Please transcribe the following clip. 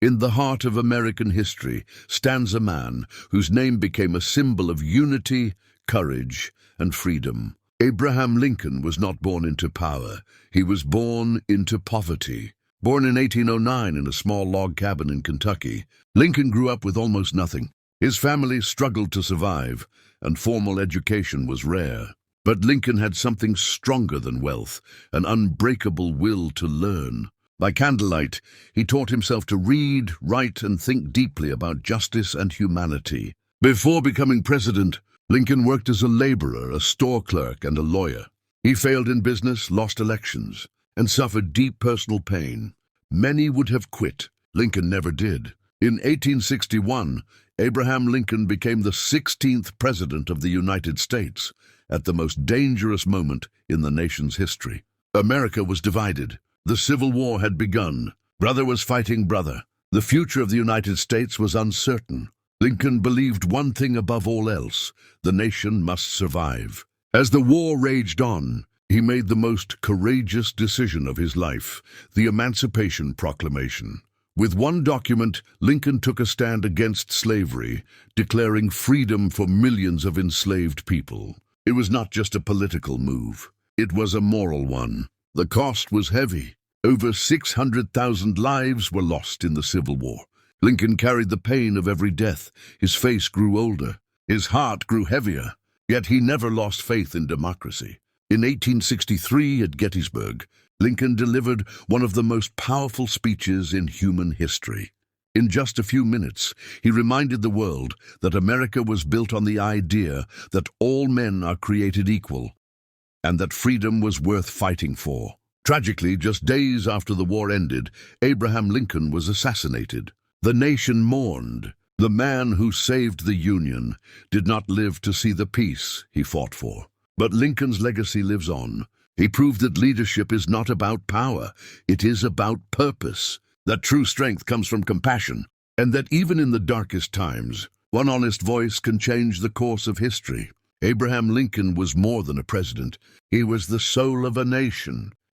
In the heart of American history stands a man whose name became a symbol of unity, courage, and freedom. Abraham Lincoln was not born into power. He was born into poverty. Born in 1809 in a small log cabin in Kentucky, Lincoln grew up with almost nothing. His family struggled to survive, and formal education was rare. But Lincoln had something stronger than wealth, an unbreakable will to learn. By candlelight, he taught himself to read, write, and think deeply about justice and humanity. Before becoming president, Lincoln worked as a laborer, a store clerk, and a lawyer. He failed in business, lost elections, and suffered deep personal pain. Many would have quit. Lincoln never did. In 1861, Abraham Lincoln became the 16th President of the United States, at the most dangerous moment in the nation's history. America was divided. The Civil War had begun. Brother was fighting brother. The future of the United States was uncertain. Lincoln believed one thing above all else: the nation must survive. As the war raged on, he made the most courageous decision of his life, the Emancipation Proclamation. With one document, Lincoln took a stand against slavery, declaring freedom for millions of enslaved people. It was not just a political move. It was a moral one. The cost was heavy. Over 600,000 lives were lost in the Civil War. Lincoln carried the pain of every death. His face grew older. His heart grew heavier. Yet he never lost faith in democracy. In 1863 at Gettysburg, Lincoln delivered one of the most powerful speeches in human history. In just a few minutes, he reminded the world that America was built on the idea that all men are created equal, and that freedom was worth fighting for. Tragically, just days after the war ended, Abraham Lincoln was assassinated. The nation mourned. The man who saved the Union did not live to see the peace he fought for. But Lincoln's legacy lives on. He proved that leadership is not about power, it is about purpose, that true strength comes from compassion, and that even in the darkest times, one honest voice can change the course of history. Abraham Lincoln was more than a president. He was the soul of a nation.